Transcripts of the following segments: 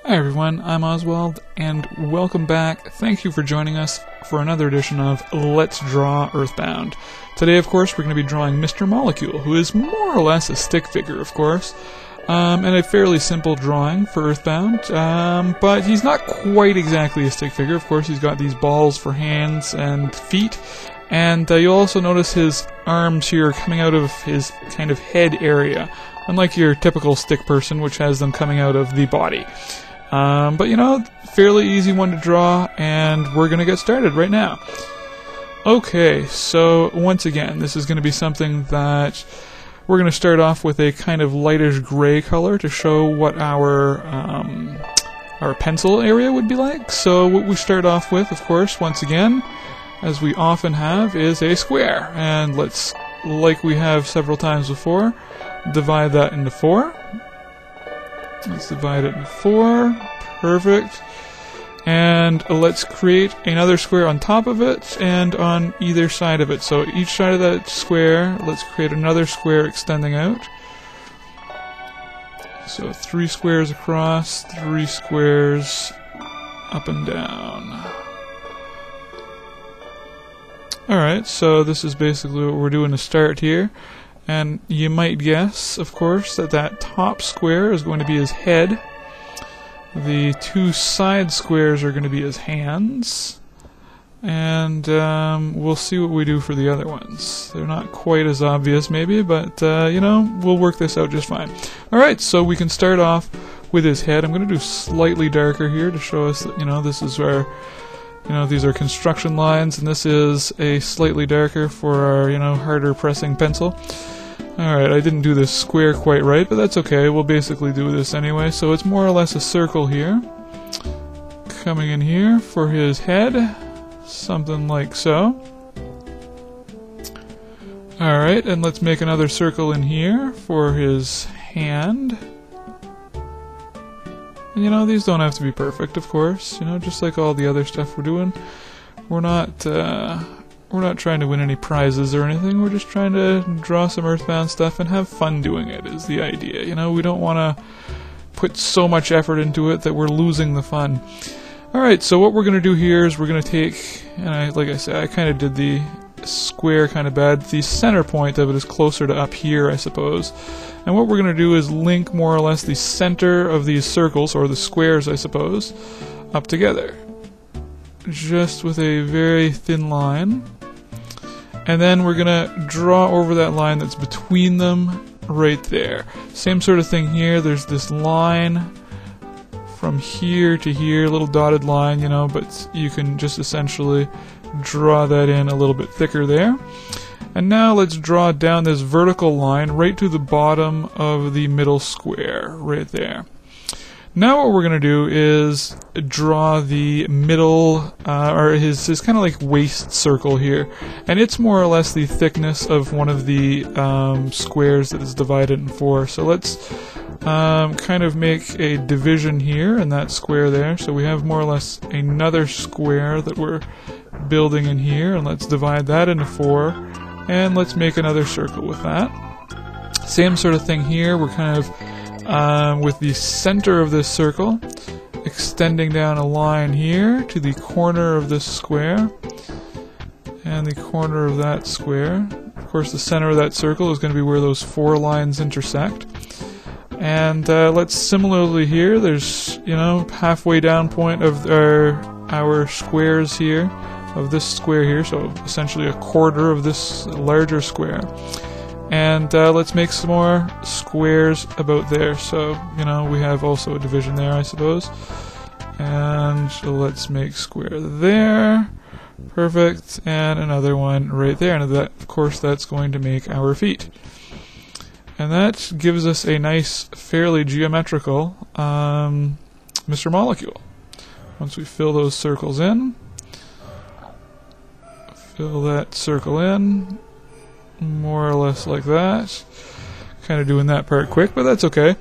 Hi everyone, I'm Oswald, and welcome back. Thank you for joining us for another edition of Let's Draw EarthBound. Today, of course, we're going to be drawing Mr. Molecule, who is more or less a stick figure, of course, and a fairly simple drawing for EarthBound, but he's not quite exactly a stick figure. Of course, he's got these balls for hands and feet, and you'll also notice his arms here coming out of his kind of head area, unlike your typical stick person, which has them coming out of the body. But you know, fairly easy one to draw, and we're going to get started right now. Okay, so once again, this is going to be something that we're going to start off with a kind of lightish gray color to show what our pencil area would be like. So what we start off with, of course, once again, as we often have, is a square. And let's, like we have several times before, divide that into 4. Let's divide it into 4. Perfect. And let's create another square on top of it and on either side of it. So each side of that square, let's create another square extending out. So 3 squares across, 3 squares up and down. Alright, so this is basically what we're doing to start here. And you might guess, of course, that that top square is going to be his head. The 2 side squares are going to be his hands. And we'll see what we do for the other ones. They're not quite as obvious, maybe, but, you know, we'll work this out just fine. Alright, so we can start off with his head. I'm going to do slightly darker here to show us that, you know, this is where... You know, these are construction lines, and this is a slightly darker for our, you know, harder pressing pencil. Alright, I didn't do this square quite right, but that's okay. We'll basically do this anyway. So it's more or less a circle here. Coming in here for his head. Something like so. Alright, and let's make another circle in here for his hand. And, you know, these don't have to be perfect, of course. You know, just like all the other stuff we're doing, we're not trying to win any prizes or anything. We're just trying to draw some EarthBound stuff and have fun doing it. Is the idea. You know, we don't want to put so much effort into it that we're losing the fun. All right, so what we're going to do here is we're going to take, and like I said, I kind of did the square kind of bad. The center point of it is closer to up here, I suppose. And what we're going to do is link more or less the center of these circles, or the squares, I suppose, up together. Just with a very thin line. And then we're going to draw over that line that's between them right there. Same sort of thing here. There's this line from here to here, a little dotted line, you know, but you can just essentially draw that in a little bit thicker there. And now let's draw down this vertical line right to the bottom of the middle square, right there. Now what we're going to do is draw the middle, or his kind of like waist circle here. And it's more or less the thickness of one of the squares that is divided in 4. So let's kind of make a division here in that square there. So we have more or less another square that we're building in here, and let's divide that into 4. And let's make another circle with that. Same sort of thing here. We're kind of with the center of this circle extending down a line here to the corner of this square and the corner of that square. Of course, the center of that circle is going to be where those 4 lines intersect. And let's similarly here, there's, you know, halfway down point of our squares here, of this square here, so essentially a quarter of this larger square. And let's make some more squares about there. So, you know, we have also a division there, I suppose. And let's make square there. Perfect. And another one right there. And that, of course, that's going to make our feet. And that gives us a nice, fairly geometrical Mr. Molecule. Once we fill those circles in, fill that circle in, more or less like that. Kind of doing that part quick, but that's okay.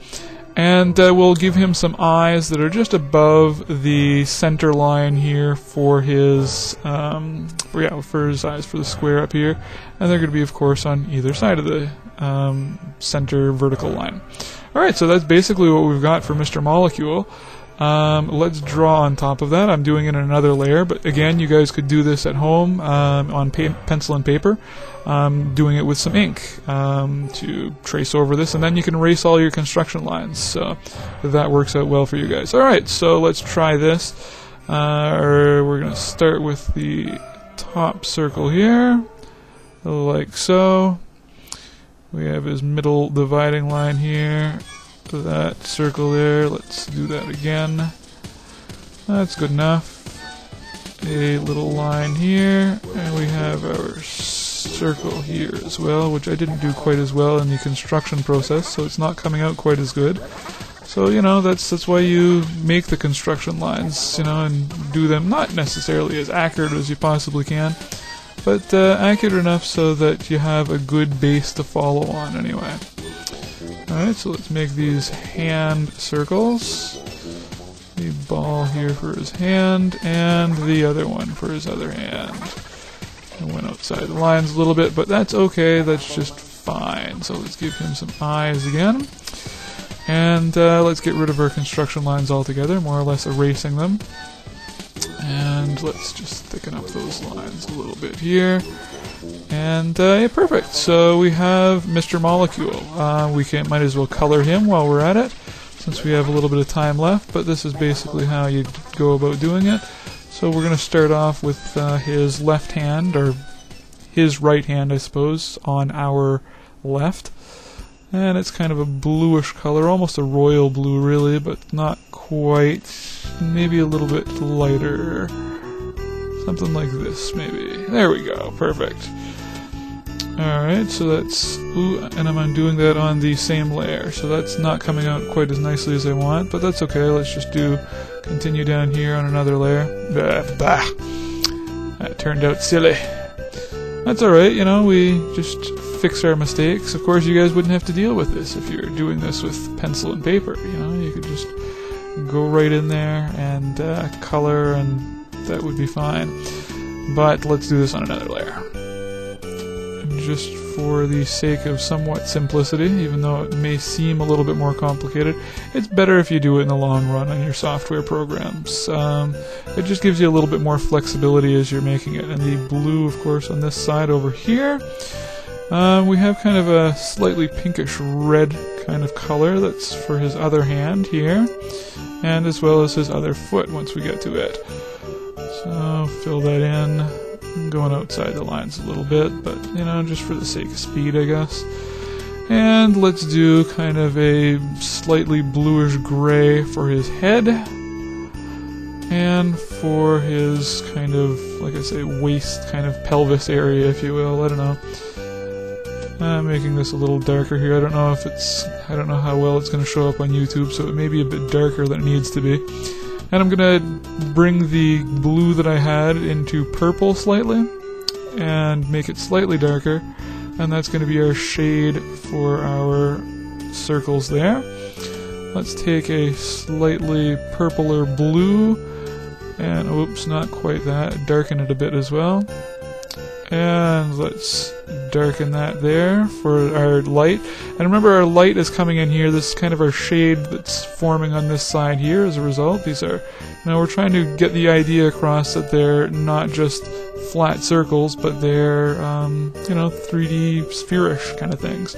And we'll give him some eyes that are just above the center line here for his, for his eyes, for the square up here. And they're going to be, of course, on either side of the center vertical line. Alright, so that's basically what we've got for Mr. Molecule. Let's draw on top of that. I'm doing it in another layer, but again, you guys could do this at home on pencil and paper, doing it with some ink to trace over this, and then you can erase all your construction lines. So that works out well for you guys. Alright, so let's try this. We're going to start with the top circle here, like so. We have his middle dividing line here. That circle there, let's do that again. That's good enough. A little line here, and we have our circle here as well, which I didn't do quite as well in the construction process, so it's not coming out quite as good. So, you know, that's why you make the construction lines, you know, and do them not necessarily as accurate as you possibly can, but accurate enough so that you have a good base to follow on anyway. Alright, so let's make these hand circles. The ball here for his hand, and the other one for his other hand. I went outside the lines a little bit, but that's okay, that's just fine. So let's give him some eyes again. And let's get rid of our construction lines altogether, more or less erasing them. And let's just thicken up those lines a little bit here. And yeah, perfect. So we have Mr. Molecule. We might as well color him while we're at it, since we have a little bit of time left. But this is basically how you go about doing it. So we're going to start off with his left hand, or his right hand, I suppose, on our left. And it's kind of a bluish color, almost a royal blue, really, but not quite. Maybe a little bit lighter. Something like this, maybe. There we go. Perfect. Alright, so that's... Ooh, and I'm doing that on the same layer, so that's not coming out quite as nicely as I want, but that's okay. Let's just continue down here on another layer. Bah. That turned out silly. That's alright, you know, we just fix our mistakes. Of course, you guys wouldn't have to deal with this if you're doing this with pencil and paper, you know. You could just go right in there and color, and that would be fine. But let's do this on another layer. Just for the sake of somewhat simplicity, even though it may seem a little bit more complicated, it's better if you do it in the long run on your software programs. It just gives you a little bit more flexibility as you're making it. And the blue, of course, on this side over here, we have kind of a slightly pinkish red kind of color that's for his other hand here, and as well as his other foot once we get to it. So fill that in. Going outside the lines a little bit, but, you know, just for the sake of speed, I guess. And let's do kind of a slightly bluish gray for his head, and for his kind of, like I say, waist, kind of pelvis area, if you will. I don't know. I'm making this a little darker here. I don't know how well it's going to show up on YouTube, so it may be a bit darker than it needs to be. And I'm going to bring the blue that I had into purple slightly, and make it slightly darker, and that's going to be our shade for our circles there. Let's take a slightly purpler blue, and oops, not quite that, darken it a bit as well. And let's darken that there for our light. And remember, our light is coming in here. This is kind of our shade that's forming on this side here as a result. These are, you know, we're trying to get the idea across that they're not just flat circles, but they're, you know, 3D spherish kind of things.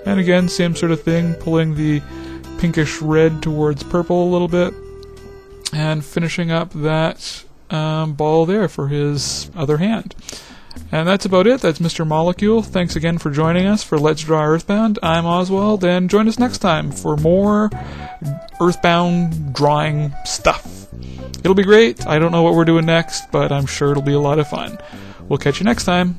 And again, same sort of thing, pulling the pinkish red towards purple a little bit, and finishing up that ball there for his other hand. And that's about it. That's Mr. Molecule. Thanks again for joining us for Let's Draw EarthBound. I'm Oswald, and join us next time for more EarthBound drawing stuff. It'll be great. I don't know what we're doing next, but I'm sure it'll be a lot of fun. We'll catch you next time.